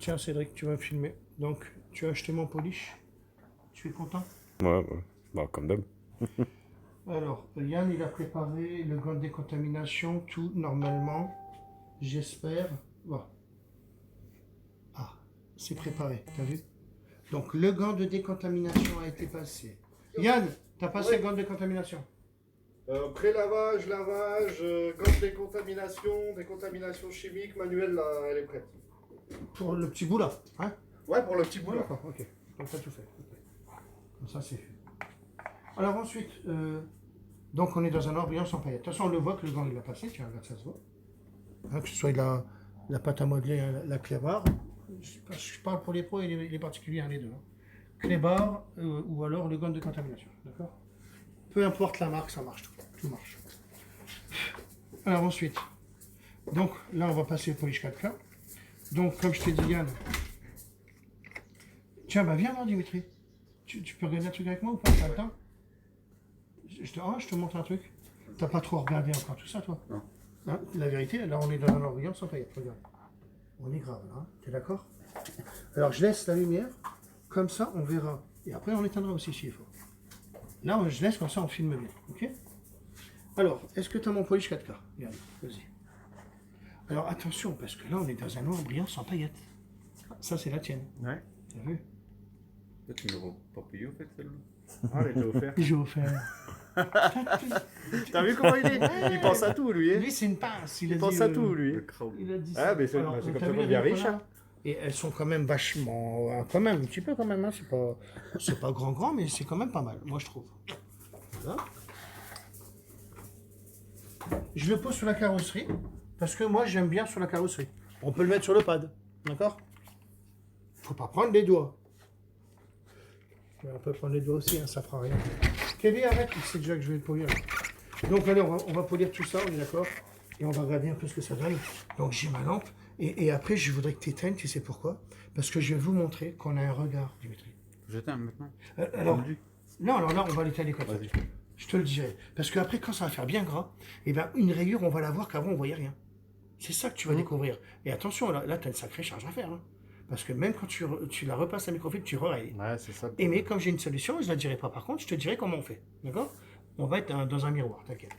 Tiens, Cédric, tu vas me filmer. Donc, tu as acheté mon polish. Tu es content? Ouais. Bah, comme d'hab. Alors, Yann, il a préparé le gant de décontamination, tout normalement. J'espère. Bon. Ah, c'est préparé, t'as vu? Donc, le gant de décontamination a été passé. Yann, t'as passé le gant de décontamination? Pré-lavage, lavage, gants de décontamination chimique, manuelle, là, elle est prête. Pour le petit bout là, hein? Ouais, pour le petit bout Ouais, là. d'accord, ok. Donc, t'as tout fait. Ok. Comme ça, c'est fait. Alors, ensuite, donc, on est dans un embryon sans paillettes. De toute façon, on le voit que le gant, il a passé. Tiens, regarde, ça se voit. Hein, que ce soit la pâte à modeler, hein, la clébarre. Je parle pour les pros et les particuliers, hein, les deux. Hein. Clébarre ou alors le gant de contamination. D'accord? Peu importe la marque, ça marche tout. Tout marche. Alors ensuite, donc là on va passer le polish 4K. Donc comme je t'ai dit Yann, tiens bah viens voir Dimitri. Tu peux regarder un truc avec moi ou pas? T'as le temps? Je te montre un truc. T'as pas trop regardé encore tout ça toi? Non. Hein, la vérité, là on est dans un embryon sans paillettes, regarde. On est grave là, hein. T'es d'accord? Alors je laisse la lumière, comme ça on verra. Et après on éteindra aussi s'il faut. Là je laisse comme ça on filme bien, ok? Alors, est-ce que tu as mon polish 4K? Regarde, vas-y. Alors attention, parce que là on est dans un embryon sans paillettes. Ça c'est la tienne. Ouais. T'as vu? Tu ne l'auras pas payé au fait celle-là? Ah, elle était offerte. J'ai offert. T'as vu comment il est? Il pense à tout, lui. Hein, Lui c'est une pince. il pense à tout, lui. Il a dit Ah, ça. mais c'est Alors, comme t'as ça vu qu'on les devient rayures riche. qu'on a Hein. Et elles sont quand même vachement, quand même, un petit peu quand même, hein. C'est pas grand, mais c'est quand même pas mal, moi je trouve. Voilà. Je le pose sur la carrosserie, parce que moi j'aime bien sur la carrosserie. On peut le mettre sur le pad, d'accord? Faut pas prendre les doigts. Mais on peut prendre les doigts aussi, hein, ça fera rien. Kevin, arrête, il sait déjà que je vais le polir. Donc allez, on va polir tout ça, on est d'accord? Et on va regarder un peu ce que ça donne. Donc j'ai ma lampe, et après je voudrais que tu éteignes, tu sais pourquoi? Parce que je vais vous montrer qu'on a un regard, Dimitri. J'éteins maintenant. Alors, non, alors là on va l'étaler comme ça. Vas-y. Je te le dirai. Parce qu'après, quand ça va faire bien gras, eh ben, une rayure, on va la voir qu'avant, on voyait rien. C'est ça que tu vas découvrir. Et attention, là tu as une sacrée charge à faire. Hein. Parce que même quand tu la repasses à microfibre, tu rerayes. Ouais, c'est ça. Et mais comme j'ai une solution, je ne la dirai pas par contre, je te dirai comment on fait. D'accord? On va être dans un miroir, t'inquiète.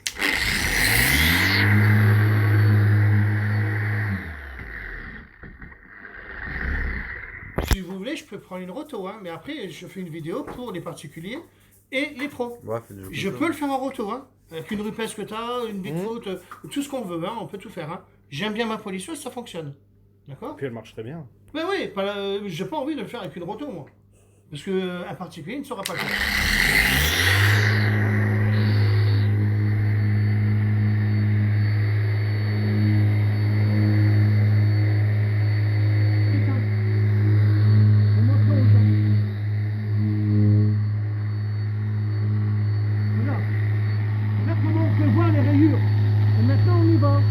Si vous voulez, je peux prendre une roto, hein, mais après, je fais une vidéo pour les particuliers et les pros. Ouais, fais du jeu. Je peux le faire en roto, hein, avec une rupesse que tu as, une Bigfoot, tout ce qu'on veut, hein, on peut tout faire. Hein. J'aime bien ma polisseuse, ça fonctionne. D'accord? Puis elle marche très bien. Mais oui, j'ai pas envie de le faire avec une roto, moi. Parce qu'un particulier ne saura pas le faire. Regarde comment on peut voir les rayures. Et maintenant, on y va.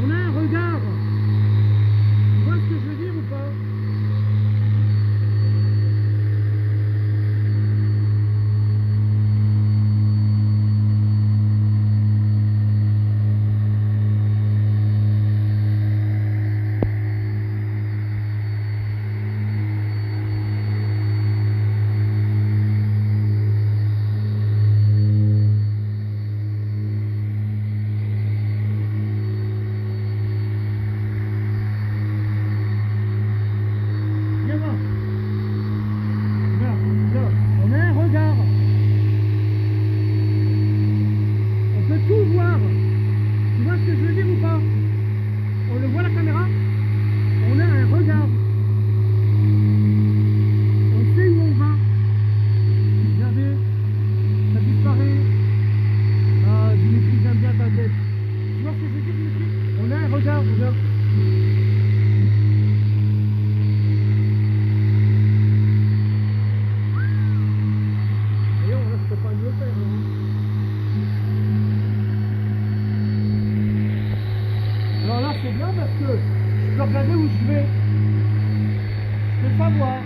On a un regard. Tu vois ce que je veux dire ou pas? Viens voir. Regarde, on a un regard. On peut tout voir. Tu vois ce que je veux dire ou pas? On le voit la caméra? On a un regard. On sait où on va. Regardez, ça disparaît. Ah, Dimitri, j'aime bien ta tête. Tu vois ce que je veux dire, Dimitri? On a un regard, regarde. Voyons, là, je peux pas mieux faire. Hein. Alors là, c'est bien parce que je peux regarder où je vais. Je peux savoir.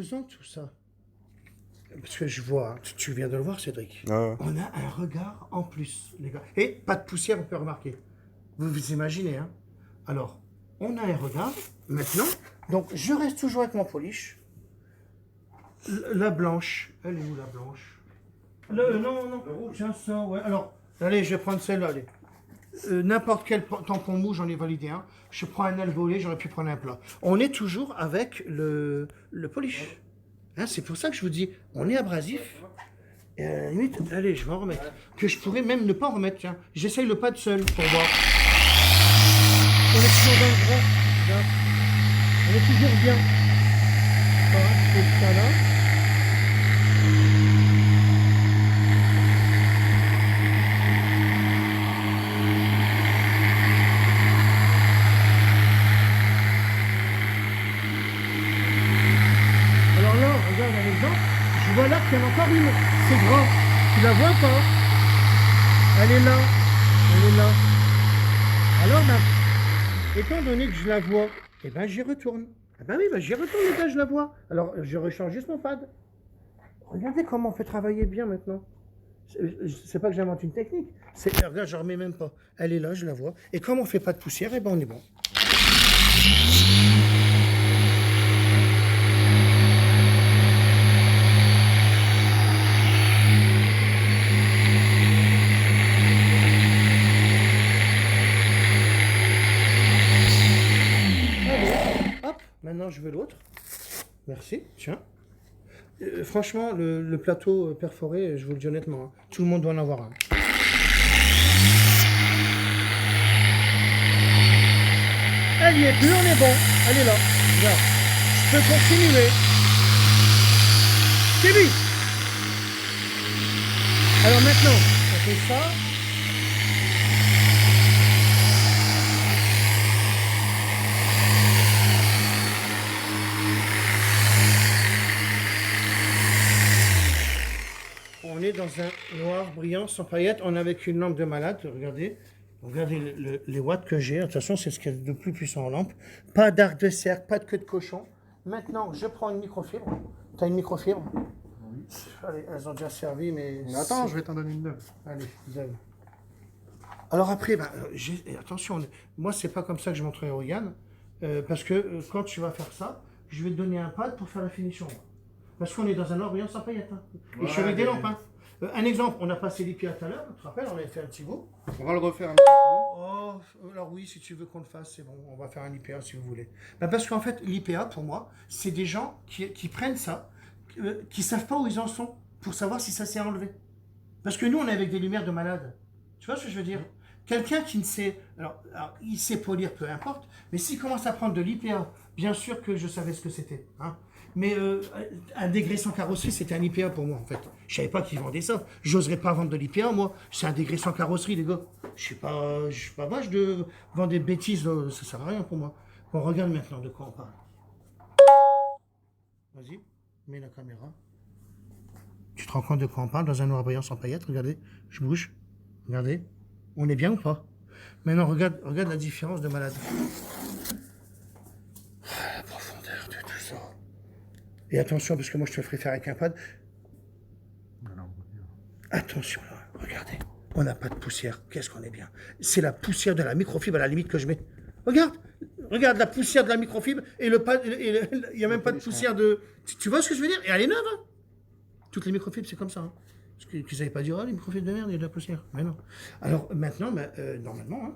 faisant tout ça, parce que je vois, tu viens de le voir, Cédric, Ah ouais. on a un regard en plus, les gars. Et pas de poussière, on peut remarquer. Vous vous imaginez, hein? Alors, on a un regard, maintenant. Donc, je reste toujours avec mon polish. La blanche, elle est où la blanche? Non, tiens ça, ouais. Alors, allez, je vais prendre celle-là, allez. N'importe quel tampon mou, j'en ai validé un. Je prends un aile volée, j'aurais pu prendre un plat. On est toujours avec le polish. Hein, c'est pour ça que je vous dis, on est abrasif. Et à la limite, allez, je vais en remettre. Que je pourrais même ne pas en remettre, tiens. J'essaye le pad seul pour voir. On est toujours dans le droit. Regarde. On est toujours bien. Voilà, je fais ça là. Alors là, regarde un exemple. Je vois là qu'il y en a encore une. C'est grand. Tu la vois pas? Elle est là. Elle est là. Alors, ben, étant donné que je la vois, eh ben j'y retourne. Eh ben oui, ben j'y retourne, les gars, je la vois. Alors, je rechange juste mon pad. Regardez comment on fait travailler bien maintenant. C'est pas que j'invente une technique. Regarde, je remets même pas. Elle est là, je la vois. Et comme on fait pas de poussière, eh ben on est bon. Allez, hop, maintenant je veux l'autre. Merci, tiens. Franchement, le plateau perforé, je vous le dis honnêtement, hein, tout le monde doit en avoir un. Elle y est plus, on est bon. Elle est là. Regarde. Je peux continuer. C'est lui. Alors maintenant, on fait ça. On est dans un noir brillant sans paillettes. On est avec une lampe de malade. Regardez. Regardez les watts que j'ai. De toute façon, c'est ce qu'il y a de plus puissant en lampe. Pas d'arc de cercle, pas de queue de cochon. Maintenant, je prends une microfibre. Tu as une microfibre? Oui. Allez, elles ont déjà servi, mais... Attends, je vais t'en donner une neuve. Allez, donne. Alors après, ben, attention, moi, c'est pas comme ça que je montrerai au Yann. Parce que quand tu vas faire ça, je vais te donner un pad pour faire la finition. Parce qu'on est dans un noir brillant sans paillettes. Hein. Et je suis des lampes. Hein. Un exemple, on a passé l'IPA tout à l'heure, tu te rappelles, on avait fait un petit bout. On va le refaire un petit coup. Oh, alors oui, si tu veux qu'on le fasse, c'est bon, on va faire un IPA si vous voulez. Ben parce qu'en fait, l'IPA, pour moi, c'est des gens qui prennent ça, qui ne savent pas où ils en sont, pour savoir si ça s'est enlevé. Parce que nous, on est avec des lumières de malade. Tu vois ce que je veux dire? Quelqu'un qui ne sait... Alors, il sait polir, peu importe, mais s'il commence à prendre de l'IPA, bien sûr que je savais ce que c'était. Hein. Mais un degré sans carrosserie, c'était un IPA pour moi, en fait. Je savais pas qu'ils vendaient ça. J'oserais pas vendre de l'IPA, moi. C'est un degré sans carrosserie, les gars. Je suis pas vache de vendre des bêtises, là. Ça sert à rien pour moi. On regarde maintenant de quoi on parle. Vas-y, mets la caméra. Tu te rends compte de quoi on parle dans un noir brillant sans paillettes? Regardez, je bouge. Regardez. On est bien ou pas? Maintenant, regarde la différence de malade. La profondeur de tout ça. Et attention, parce que moi je te le ferai faire avec un pad. Attention là, regardez. On n'a pas de poussière. Qu'est-ce qu'on est bien. C'est la poussière de la microfibre à la limite que je mets. Regarde la poussière de la microfibre et le pad. Il n'y a même pas de poussière de. Tu vois ce que je veux dire? Et elle est neuve, hein. Toutes les microfibres, c'est comme ça. Hein. Parce qu'ils ne savaient pas dire, oh, les microfibres de merde, il y a de la poussière. Mais non. Alors maintenant, normalement,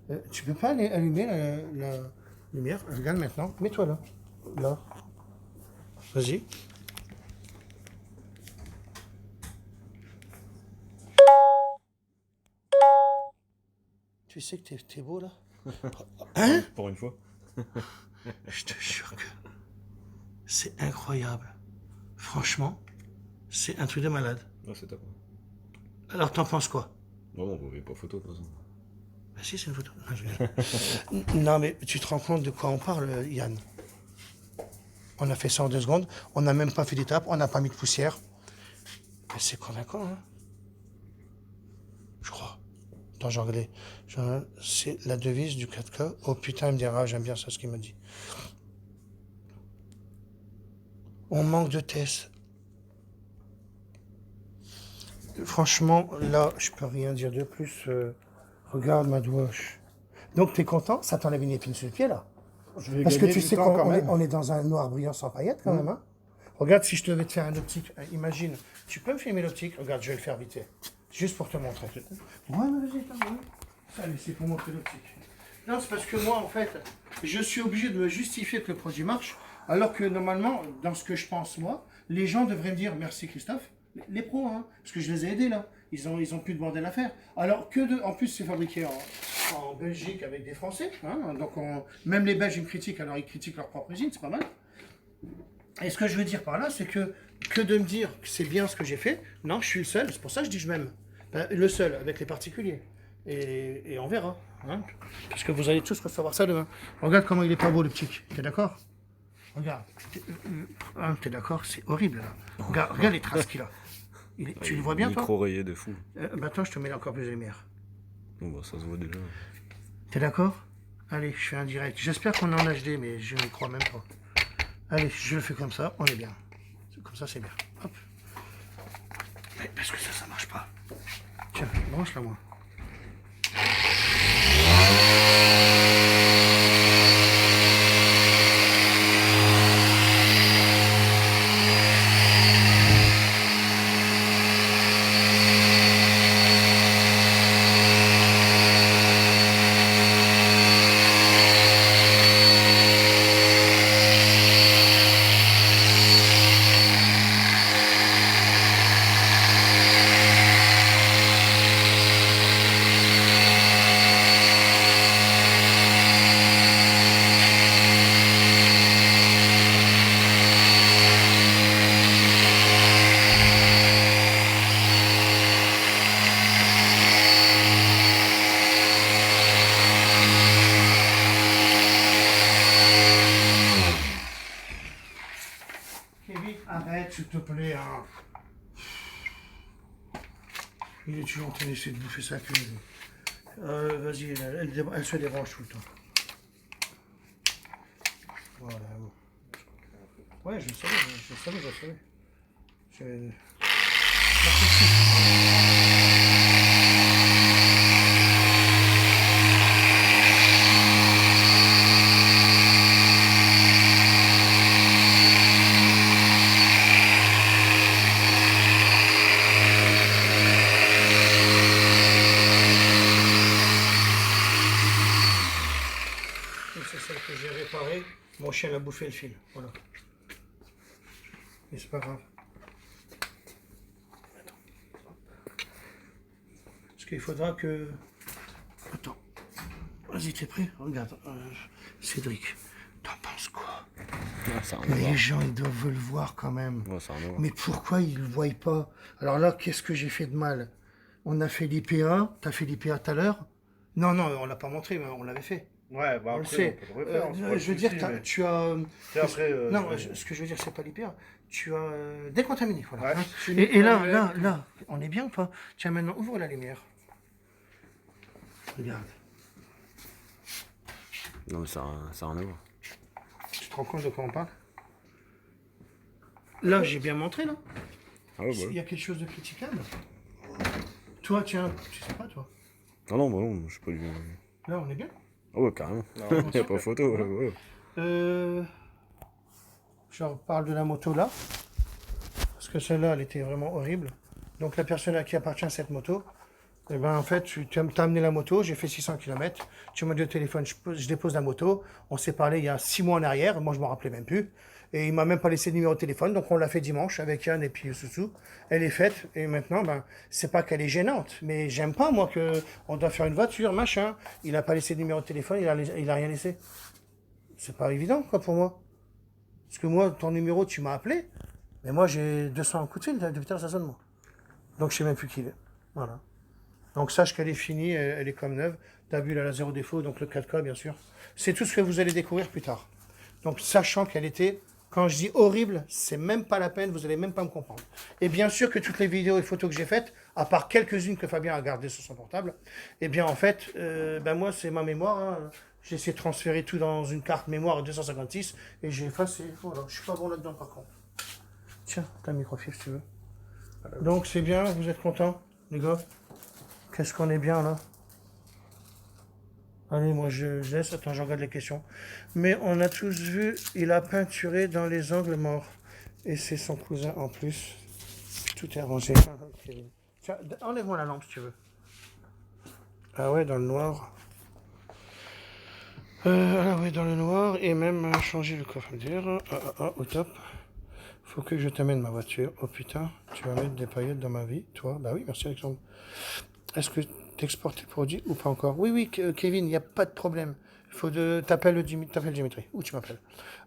hein, tu peux pas allumer la lumière. Regarde maintenant. Mets-toi là. Là. Vas-y. Tu sais que t'es beau là? Hein? Pour une fois. Je te jure que c'est incroyable. Franchement, c'est un truc de malade. Ah, c'est top. Alors t'en penses quoi? Non, on ne pas photo de toute façon. Bah si, c'est une photo. Non, je rigole. Non, mais tu te rends compte de quoi on parle, Yann? On a fait ça en 2 secondes. On n'a même pas fait d'étape. On n'a pas mis de poussière. Mais c'est convaincant, hein? Je crois. Attends, j'ai regardé. C'est la devise du 4K. Oh putain, il me dira, j'aime bien ça, ce qu'il m'a dit. On manque de tests. Franchement, là, je peux rien dire de plus. Regarde ma douche. Donc, tu es content? Ça t'enlève une épine sur le pied, là. Je vais Parce que gagner tu du sais temps quand qu'on est, même. on est dans un noir brillant sans paillettes, quand même. Hein. Regarde, si je devais te faire un optique, imagine, tu peux me filmer l'optique? Regarde, je vais le faire vite fait. Juste pour te montrer. Ouais, mais vas-y, attends, ouais. Allez, c'est pour montrer l'optique. Non, c'est parce que moi, en fait, je suis obligé de me justifier que le produit marche, alors que normalement, dans ce que je pense, moi, les gens devraient me dire merci Christophe, les pros, hein, parce que je les ai aidés là. Ils ont plus de bordel à faire. Alors que en plus, c'est fabriqué en Belgique avec des Français. Hein, donc, même les Belges, ils me critiquent, alors ils critiquent leur propre usine, c'est pas mal. Et ce que je veux dire par là, c'est que de me dire que c'est bien ce que j'ai fait, non, je suis le seul, c'est pour ça que je dis je m'aime. Ben, le seul, avec les particuliers. Et on verra. Hein, parce que vous allez tous recevoir ça demain. Regarde comment il est pas beau le petit. T'es d'accord? Regarde. T'es d'accord? C'est horrible là. Regarde les traces qu'il a. Tu le vois bien toi? Micro-rayé de fou. Attends, je te mets encore plus de lumière. Bon, bah, ça se voit déjà. T'es d'accord? Allez, je fais un direct. J'espère qu'on est en HD, mais je ne crois même pas. Allez, je le fais comme ça, on est bien. Comme ça, c'est bien. Hop. Mais parce que ça marche pas. Tiens, branche-la moi. Kevin, arrête, s'il te plaît. Hein. Il est toujours en train d'essayer de bouffer sa queue. Vas-y, elle se débranche tout le temps. Voilà. Ouais, je savais. C'est celle que j'ai réparée. Mon chien a bouffé le fil. Voilà. Mais c'est pas grave. Attends. Parce qu'il faudra que... Attends. Vas-y, t'es prêt? Regarde. Cédric, t'en penses quoi? Les gens, ils doivent le voir quand même. Ouais, ça en a. Mais pourquoi ils le voient pas? Alors là, qu'est-ce que j'ai fait de mal? On a fait l'IPA. T'as fait l'IPA tout à l'heure? Non, on l'a pas montré, mais on l'avait fait. Ouais, bah On le après, sait. on peut le refaire. c'est pas le Je veux dire, souci, mais- tu as... Et après, non, je vais- ce que je veux dire, c'est pas l'IPA. Tu as décontaminé, voilà. Ouais, Hein. chimique, Et là, manuel. on est bien ou pas? Tiens, maintenant, ouvre la lumière. Regarde. Non, mais ça en a. Tu te rends compte de quoi on parle? Là, j'ai bien montré, là. Ah ouais, bah. Il y a quelque chose de critiquable. Toi, tiens, tu sais pas, toi. Ah non, bah non, je sais pas du. Là, on est bien. Ah ouais, carrément. Non, Y a pas photo, ouais, ouais. Je parle de la moto là, parce que celle-là, elle était vraiment horrible. Donc la personne à qui appartient cette moto, eh ben, en fait, tu t'as amené la moto, j'ai fait 600 km, tu m'as dit au téléphone, je dépose la moto, on s'est parlé il y a 6 mois en arrière, moi je m'en rappelais même plus, et il m'a même pas laissé le numéro de téléphone, donc on l'a fait dimanche avec Yann et puis Soussou. Elle est faite, et maintenant, ben, c'est pas qu'elle est gênante, mais j'aime pas moi que on doit faire une voiture, machin, il a pas laissé le numéro de téléphone, il a rien laissé. C'est pas évident, quoi, pour moi. Parce que moi, ton numéro, tu m'as appelé, mais moi, j'ai 200 coups de fil, depuis tout à l'heure, ça sonne, moi. Donc, je sais même plus qui il est. Voilà. Donc, sache qu'elle est finie, elle est comme neuve. T'as vu, elle a zéro défaut, donc le 4K, bien sûr. C'est tout ce que vous allez découvrir plus tard. Donc, sachant qu'elle était, quand je dis horrible, c'est même pas la peine, vous allez même pas me comprendre. Et bien sûr que toutes les vidéos et photos que j'ai faites, à part quelques-unes que Fabien a gardées sur son portable, eh bien, en fait, ben moi, c'est ma mémoire, hein. J'ai essayé de transférer tout dans une carte mémoire 256 et j'ai effacé. Voilà, je suis pas bon là-dedans par contre. Tiens, ta microfibre si tu veux. Donc c'est bien, vous êtes contents, les gars? Qu'est-ce qu'on est bien là? Allez, moi je laisse, attends, je regarde les questions. Mais on a tous vu, il a peinturé dans les angles morts. Et c'est son cousin en plus. Tout est arrangé. Tiens, enlève-moi la lampe si tu veux. Ah ouais, dans le noir. Ah ouais, dans le noir. Et même changer le coffre d'air. Au top. Faut que je t'amène ma voiture. Oh putain, tu vas mettre des paillettes dans ma vie, toi? Bah oui, merci Alexandre. Est-ce que t'exportes tes produits ou pas encore? Oui, oui, Kevin, il n'y a pas de problème. T'appelles Dimitri. Où tu m'appelles?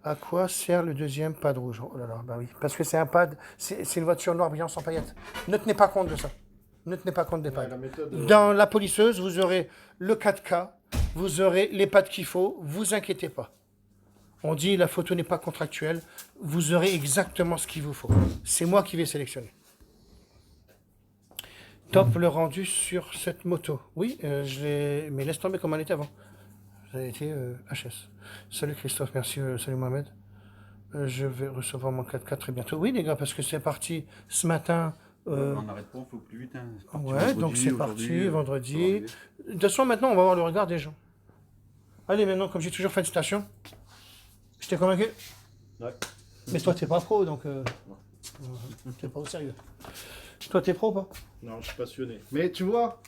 À quoi sert le deuxième pad rouge? Oh là là, bah oui. Parce que c'est un pad, c'est une voiture noire brillant sans paillettes. Ne tenez pas compte de ça. Ne tenez pas compte des pads. Dans la polisseuse, vous aurez le 4K, vous aurez les pads qu'il faut, vous inquiétez pas. On dit la photo n'est pas contractuelle, vous aurez exactement ce qu'il vous faut. C'est moi qui vais sélectionner. Top le rendu sur cette moto. Oui, je l'ai. Mais laisse tomber comme elle était avant. Ça a été HS. Salut Christophe, merci. Salut Mohamed. Je vais recevoir mon 4x4 très bientôt. Oui les gars, parce que c'est parti ce matin. On n'arrête pas, il faut plus vite. Hein. Ouais, donc c'est parti, vendredi. De toute façon, maintenant, on va voir le regard des gens. Allez, maintenant, comme j'ai toujours fait une station, je t'ai convaincu? Ouais. Mais toi, t'es pas pro, donc t'es pas au sérieux. Toi, t'es pro ou pas? Non, je suis passionné. Mais tu vois,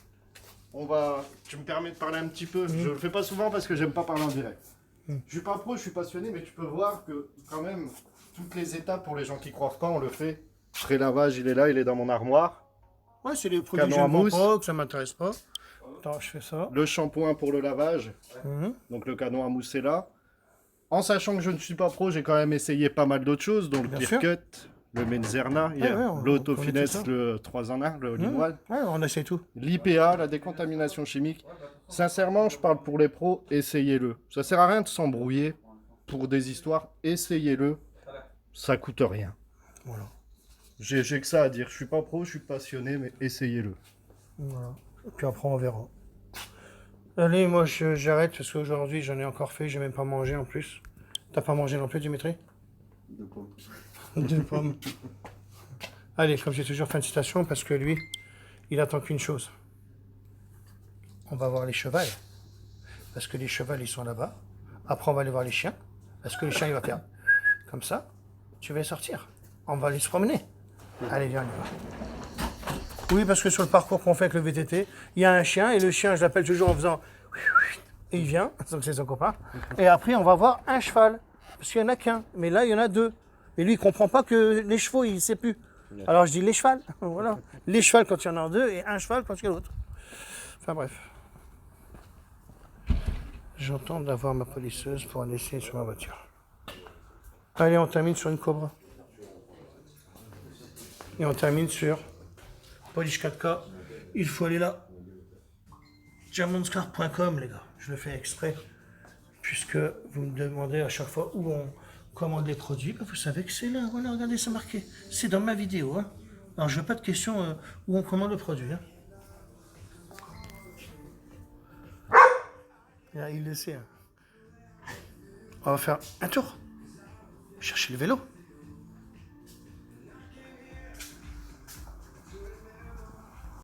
tu me permets de parler un petit peu. Je le fais pas souvent parce que j'aime pas parler en direct. Je suis pas pro, je suis passionné, mais tu peux voir que quand même, toutes les étapes pour les gens qui croient pas, on le fait. Pré-lavage, il est là, il est dans mon armoire. Ouais, c'est les produits que Canon à je ne mousse. vends pas, que ça m'intéresse pas. Attends, je fais ça. Le shampoing pour le lavage. Donc le canon à mousse est là. En sachant que je ne suis pas pro, j'ai quand même essayé pas mal d'autres choses, dont le Bien Clear sûr. Cut, le Menzerna, il y a ouais, on l'Autofinesse, connaît tout ça. le 3 en 1, le All-in-One, Ouais, on essaie tout. l'IPA, la décontamination chimique. Sincèrement, je parle pour les pros, essayez-le. Ça sert à rien de s'embrouiller pour des histoires, essayez-le. Ça coûte rien. Voilà. J'ai que ça à dire. Je suis pas pro, je suis passionné, mais essayez-le. Voilà. Et puis après, on verra. Allez, moi, j'arrête parce qu'aujourd'hui, j'en ai encore fait. J'ai même pas mangé en plus. T'as pas mangé non plus, Dimitri? De pommes. 2 pommes. Allez, comme j'ai toujours fait une citation, parce que lui, il attend qu'une chose. On va voir les chevals. Parce que les chevals, ils sont là-bas. Après, on va aller voir les chiens. Parce que le chien, il va faire comme ça. Tu vas sortir. On va aller se promener. Allez, viens, on y va. Oui, parce que sur le parcours qu'on fait avec le VTT, il y a un chien, et le chien, je l'appelle toujours en faisant... Et il vient, donc c'est son copain. Et après, on va voir un cheval. Parce qu'il n'y en a qu'un. Mais là, il y en a 2. Et lui, il ne comprend pas que les chevaux, il ne sait plus. Alors, je dis les chevals. Voilà. Les chevals quand il y en a 2 et un cheval quand il y a l'autre. Enfin, bref. J'entends d'avoir ma polisseuse pour en essayer sur ma voiture. Allez, on termine sur une Cobra. Et on termine sur Polish 4K. Il faut aller là. Germanscar.com, les gars. Je le fais exprès. Puisque vous me demandez à chaque fois où on commande les produits. Ben vous savez que c'est là. Voilà, regardez, c'est marqué. C'est dans ma vidéo. Hein. Alors, je veux pas de questions où on commande le produit. Hein. Là, il le sait. Hein. On va faire un tour. Chercher le vélo.